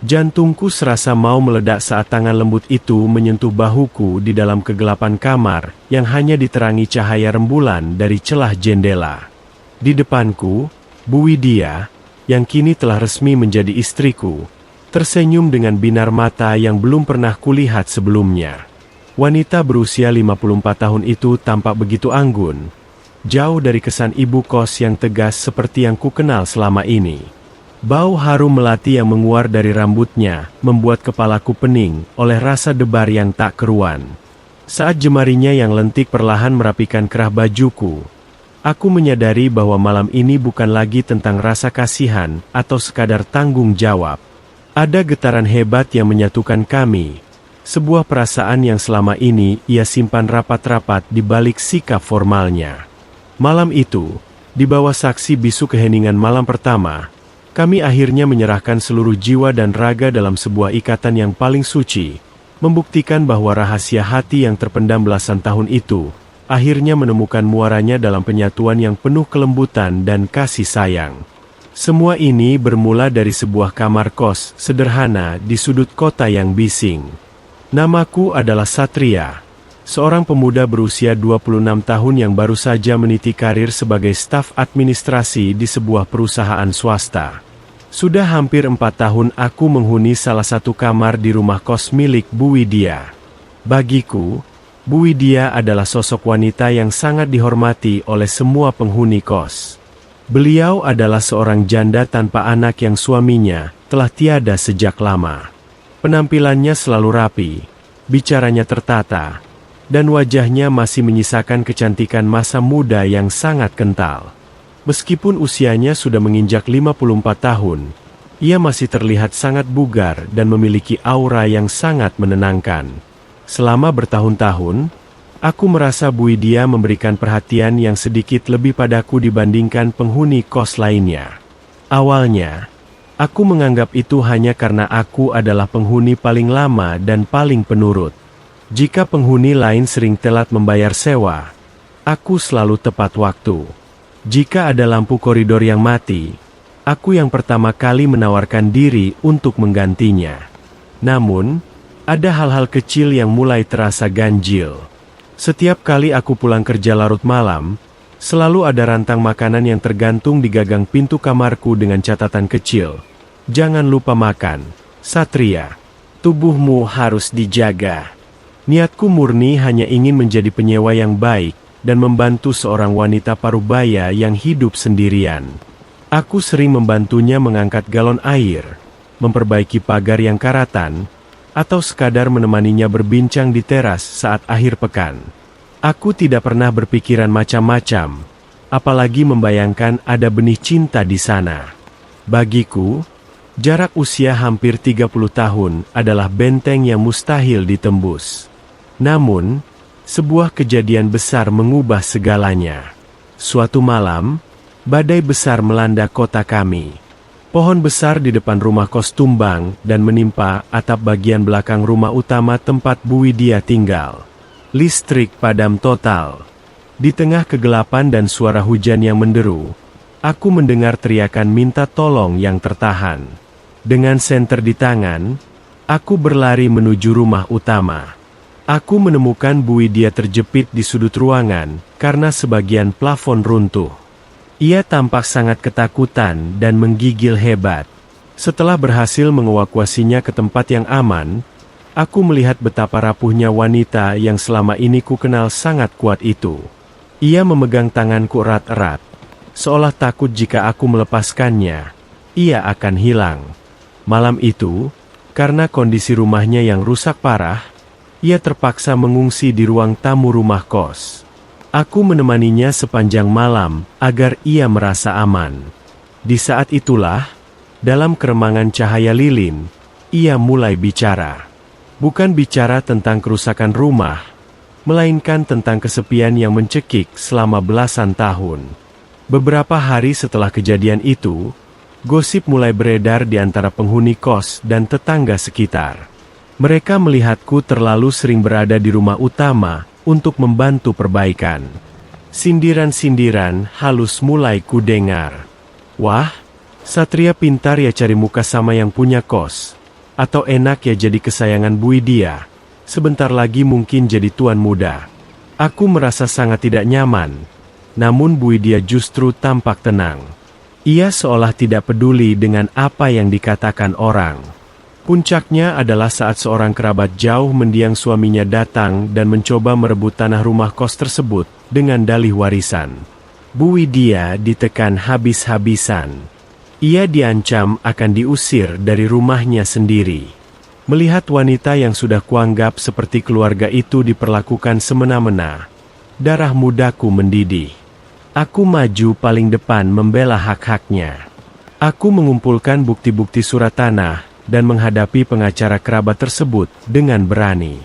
Jantungku serasa mau meledak saat tangan lembut itu menyentuh bahuku di dalam kegelapan kamar yang hanya diterangi cahaya rembulan dari celah jendela. Di depanku, Bu Widya, yang kini telah resmi menjadi istriku, tersenyum dengan binar mata yang belum pernah kulihat sebelumnya. Wanita berusia 54 tahun itu tampak begitu anggun, jauh dari kesan ibu kos yang tegas seperti yang kukenal selama ini. Bau harum melati yang menguar dari rambutnya membuat kepalaku pening oleh rasa debar yang tak keruan. Saat jemarinya yang lentik perlahan merapikan kerah bajuku, aku menyadari bahwa malam ini bukan lagi tentang rasa kasihan atau sekadar tanggung jawab. Ada getaran hebat yang menyatukan kami, sebuah perasaan yang selama ini ia simpan rapat-rapat di balik sikap formalnya. Malam itu, di bawah saksi bisu keheningan malam pertama, kami akhirnya menyerahkan seluruh jiwa dan raga dalam sebuah ikatan yang paling suci, membuktikan bahwa rahasia hati yang terpendam belasan tahun itu, akhirnya menemukan muaranya dalam penyatuan yang penuh kelembutan dan kasih sayang. Semua ini bermula dari sebuah kamar kos sederhana di sudut kota yang bising. Namaku adalah Satria, seorang pemuda berusia 26 tahun yang baru saja meniti karir sebagai staf administrasi di sebuah perusahaan swasta. Sudah hampir 4 tahun aku menghuni salah satu kamar di rumah kos milik Bu Widya. Bagiku, Bu Widya adalah sosok wanita yang sangat dihormati oleh semua penghuni kos. Beliau adalah seorang janda tanpa anak yang suaminya telah tiada sejak lama. Penampilannya selalu rapi, bicaranya tertata, dan wajahnya masih menyisakan kecantikan masa muda yang sangat kental. Meskipun usianya sudah menginjak 54 tahun, ia masih terlihat sangat bugar dan memiliki aura yang sangat menenangkan. Selama bertahun-tahun, aku merasa Bu Widya memberikan perhatian yang sedikit lebih padaku dibandingkan penghuni kos lainnya. Awalnya, aku menganggap itu hanya karena aku adalah penghuni paling lama dan paling penurut. Jika penghuni lain sering telat membayar sewa, aku selalu tepat waktu. Jika ada lampu koridor yang mati, aku yang pertama kali menawarkan diri untuk menggantinya. Namun, ada hal-hal kecil yang mulai terasa ganjil. Setiap kali aku pulang kerja larut malam, selalu ada rantang makanan yang tergantung di gagang pintu kamarku dengan catatan kecil. Jangan lupa makan, Satria. Tubuhmu harus dijaga. Niatku murni hanya ingin menjadi penyewa yang baik dan membantu seorang wanita parubaya yang hidup sendirian. Aku sering membantunya mengangkat galon air, memperbaiki pagar yang karatan, atau sekadar menemaninya berbincang di teras saat akhir pekan. Aku tidak pernah berpikiran macam-macam, apalagi membayangkan ada benih cinta di sana. Bagiku, jarak usia hampir 30 tahun adalah benteng yang mustahil ditembus. Namun, sebuah kejadian besar mengubah segalanya. Suatu malam, badai besar melanda kota kami. Pohon besar di depan rumah kos tumbang dan menimpa atap bagian belakang rumah utama tempat Bu Widya tinggal. Listrik padam total. Di tengah kegelapan dan suara hujan yang menderu, aku mendengar teriakan minta tolong yang tertahan. Dengan senter di tangan, aku berlari menuju rumah utama. Aku menemukan Bu Widya terjepit di sudut ruangan karena sebagian plafon runtuh. Ia tampak sangat ketakutan dan menggigil hebat. Setelah berhasil mengevakuasinya ke tempat yang aman, aku melihat betapa rapuhnya wanita yang selama ini kukenal sangat kuat itu. Ia memegang tanganku erat-erat, seolah takut jika aku melepaskannya, ia akan hilang. Malam itu, karena kondisi rumahnya yang rusak parah, ia terpaksa mengungsi di ruang tamu rumah kos. Aku menemaninya sepanjang malam agar ia merasa aman. Di saat itulah, dalam keremangan cahaya lilin, ia mulai bicara. Bukan bicara tentang kerusakan rumah, melainkan tentang kesepian yang mencekik selama belasan tahun. Beberapa hari setelah kejadian itu, gosip mulai beredar di antara penghuni kos dan tetangga sekitar. Mereka melihatku terlalu sering berada di rumah utama untuk membantu perbaikan. Sindiran-sindiran halus mulai kudengar. Wah, Satria pintar ya cari muka sama yang punya kos. Atau enak ya jadi kesayangan Bu Widya. Sebentar lagi mungkin jadi tuan muda. Aku merasa sangat tidak nyaman. Namun Bu Widya justru tampak tenang. Ia seolah tidak peduli dengan apa yang dikatakan orang. Puncaknya adalah saat seorang kerabat jauh mendiang suaminya datang dan mencoba merebut tanah rumah kos tersebut dengan dalih warisan. Bu Widya ditekan habis-habisan. Ia diancam akan diusir dari rumahnya sendiri. Melihat wanita yang sudah kuanggap seperti keluarga itu diperlakukan semena-mena, darah mudaku mendidih. Aku maju paling depan membela hak-haknya. Aku mengumpulkan bukti-bukti surat tanah dan menghadapi pengacara kerabat tersebut dengan berani.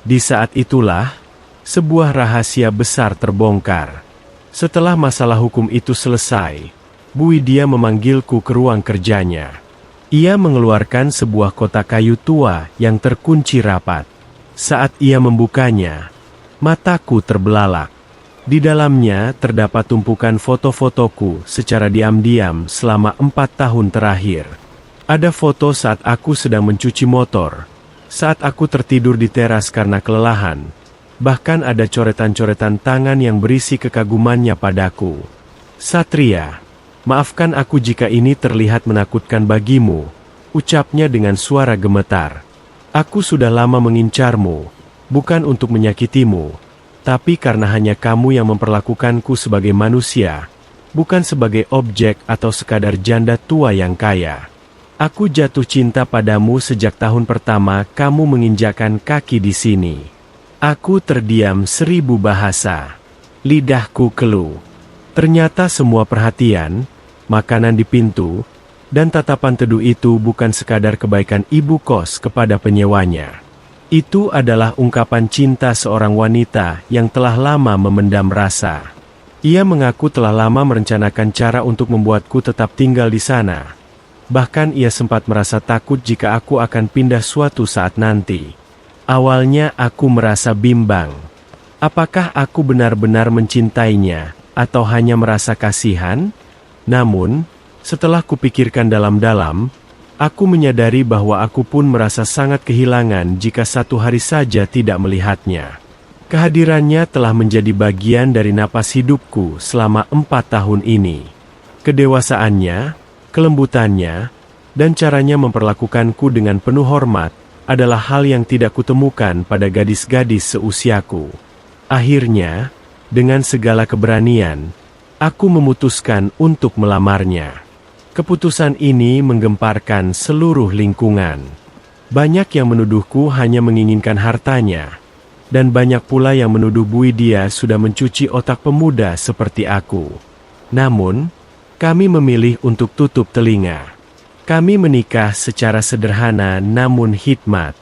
Di saat itulah, sebuah rahasia besar terbongkar. Setelah masalah hukum itu selesai, Bu Widya memanggilku ke ruang kerjanya. Ia mengeluarkan sebuah kotak kayu tua yang terkunci rapat. Saat ia membukanya, mataku terbelalak. Di dalamnya terdapat tumpukan foto-fotoku secara diam-diam selama 4 tahun terakhir. Ada foto saat aku sedang mencuci motor, saat aku tertidur di teras karena kelelahan. Bahkan ada coretan-coretan tangan yang berisi kekagumannya padaku. "Satria, maafkan aku jika ini terlihat menakutkan bagimu," ucapnya dengan suara gemetar. "Aku sudah lama mengincarmu, bukan untuk menyakitimu, tapi karena hanya kamu yang memperlakukanku sebagai manusia, bukan sebagai objek atau sekadar janda tua yang kaya. Aku jatuh cinta padamu sejak tahun pertama kamu menginjakkan kaki di sini." Aku terdiam 1000 bahasa. Lidahku keluh. Ternyata semua perhatian, makanan di pintu, dan tatapan teduh itu bukan sekadar kebaikan ibu kos kepada penyewanya. Itu adalah ungkapan cinta seorang wanita yang telah lama memendam rasa. Ia mengaku telah lama merencanakan cara untuk membuatku tetap tinggal di sana. Bahkan ia sempat merasa takut jika aku akan pindah suatu saat nanti. Awalnya aku merasa bimbang. Apakah aku benar-benar mencintainya, atau hanya merasa kasihan? Namun, setelah kupikirkan dalam-dalam, aku menyadari bahwa aku pun merasa sangat kehilangan jika satu hari saja tidak melihatnya. Kehadirannya telah menjadi bagian dari napas hidupku selama 4 tahun ini. Kedewasaannya, kelembutannya, dan caranya memperlakukanku dengan penuh hormat adalah hal yang tidak kutemukan pada gadis-gadis seusiaku. Akhirnya, dengan segala keberanian, aku memutuskan untuk melamarnya. Keputusan ini menggemparkan seluruh lingkungan. Banyak yang menuduhku hanya menginginkan hartanya, dan banyak pula yang menuduh Bu Widya sudah mencuci otak pemuda seperti aku. Namun, kami memilih untuk tutup telinga. Kami menikah secara sederhana namun hikmat.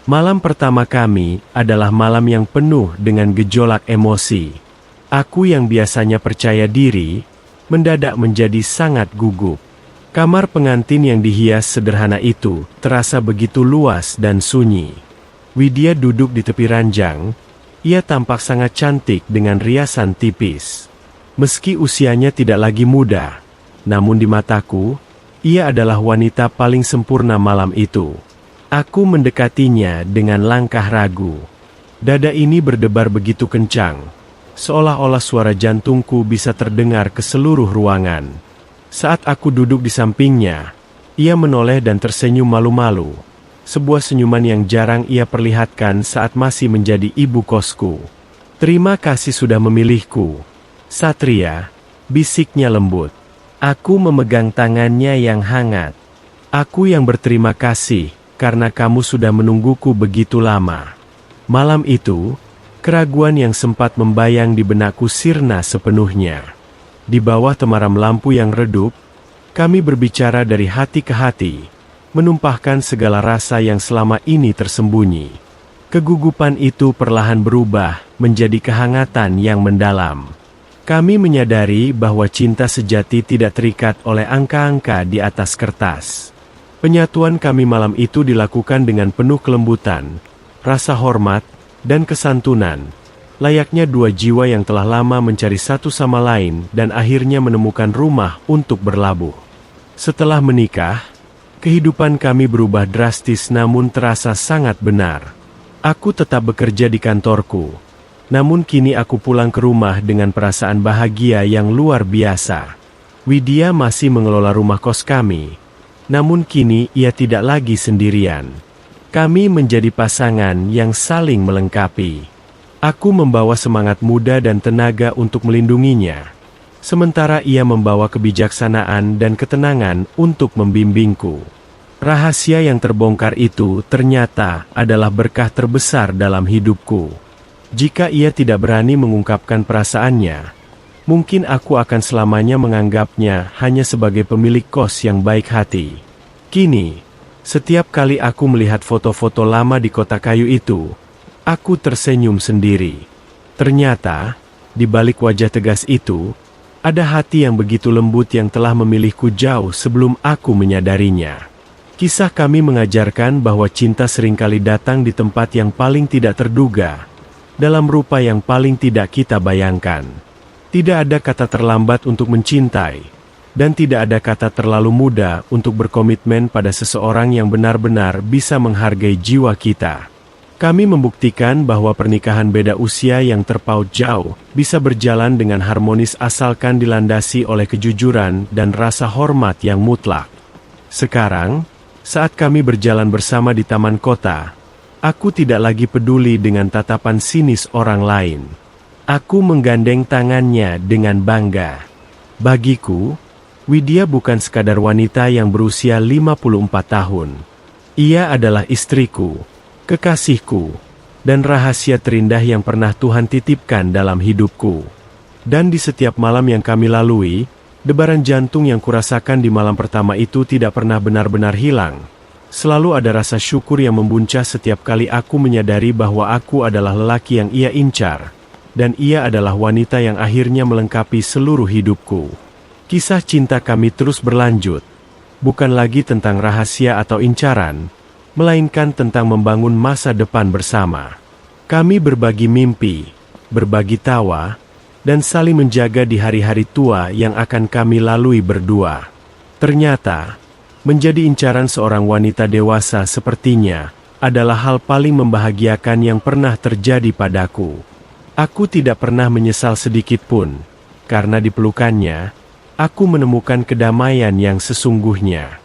Malam pertama kami adalah malam yang penuh dengan gejolak emosi. Aku yang biasanya percaya diri, mendadak menjadi sangat gugup. Kamar pengantin yang dihias sederhana itu terasa begitu luas dan sunyi. Widya duduk di tepi ranjang. Ia tampak sangat cantik dengan riasan tipis. Meski usianya tidak lagi muda, namun di mataku, ia adalah wanita paling sempurna malam itu. Aku mendekatinya dengan langkah ragu. Dada ini berdebar begitu kencang, seolah-olah suara jantungku bisa terdengar ke seluruh ruangan. Saat aku duduk di sampingnya, ia menoleh dan tersenyum malu-malu. Sebuah senyuman yang jarang ia perlihatkan saat masih menjadi ibu kosku. "Terima kasih sudah memilihku, Satria," bisiknya lembut. Aku memegang tangannya yang hangat. "Aku yang berterima kasih, karena kamu sudah menungguku begitu lama." Malam itu, keraguan yang sempat membayang di benakku sirna sepenuhnya. Di bawah temaram lampu yang redup, kami berbicara dari hati ke hati, menumpahkan segala rasa yang selama ini tersembunyi. Kegugupan itu perlahan berubah menjadi kehangatan yang mendalam. Kami menyadari bahwa cinta sejati tidak terikat oleh angka-angka di atas kertas. Penyatuan kami malam itu dilakukan dengan penuh kelembutan, rasa hormat, dan kesantunan, layaknya dua jiwa yang telah lama mencari satu sama lain dan akhirnya menemukan rumah untuk berlabuh. Setelah menikah, Kehidupan kami berubah drastis namun terasa sangat benar. Aku tetap bekerja di kantorku. Namun kini aku pulang ke rumah dengan perasaan bahagia yang luar biasa. Widya masih mengelola rumah kos kami. Namun kini ia tidak lagi sendirian. Kami menjadi pasangan yang saling melengkapi. Aku membawa semangat muda dan tenaga untuk melindunginya. Sementara ia membawa kebijaksanaan dan ketenangan untuk membimbingku. Rahasia yang terbongkar itu ternyata adalah berkah terbesar dalam hidupku. Jika ia tidak berani mengungkapkan perasaannya, mungkin aku akan selamanya menganggapnya hanya sebagai pemilik kos yang baik hati. Kini, setiap kali aku melihat foto-foto lama di kotak kayu itu, aku tersenyum sendiri. Ternyata, di balik wajah tegas itu, ada hati yang begitu lembut yang telah memilihku jauh sebelum aku menyadarinya. Kisah kami mengajarkan bahwa cinta seringkali datang di tempat yang paling tidak terduga, dalam rupa yang paling tidak kita bayangkan. Tidak ada kata terlambat untuk mencintai, dan tidak ada kata terlalu muda untuk berkomitmen pada seseorang yang benar-benar bisa menghargai jiwa kita. Kami membuktikan bahwa pernikahan beda usia yang terpaut jauh bisa berjalan dengan harmonis asalkan dilandasi oleh kejujuran dan rasa hormat yang mutlak. Sekarang, saat kami berjalan bersama di taman kota, aku tidak lagi peduli dengan tatapan sinis orang lain. Aku menggandeng tangannya dengan bangga. Bagiku, Widya bukan sekadar wanita yang berusia 54 tahun. Ia adalah istriku, kekasihku, dan rahasia terindah yang pernah Tuhan titipkan dalam hidupku. Dan di setiap malam yang kami lalui, debaran jantung yang kurasakan di malam pertama itu tidak pernah benar-benar hilang. Selalu ada rasa syukur yang membuncah setiap kali aku menyadari bahwa aku adalah lelaki yang ia incar, dan ia adalah wanita yang akhirnya melengkapi seluruh hidupku. Kisah cinta kami terus berlanjut, bukan lagi tentang rahasia atau incaran, melainkan tentang membangun masa depan bersama. Kami berbagi mimpi, berbagi tawa, dan saling menjaga di hari-hari tua yang akan kami lalui berdua. Ternyata, menjadi incaran seorang wanita dewasa sepertinya adalah hal paling membahagiakan yang pernah terjadi padaku. Aku tidak pernah menyesal sedikit pun, karena di pelukannya, aku menemukan kedamaian yang sesungguhnya.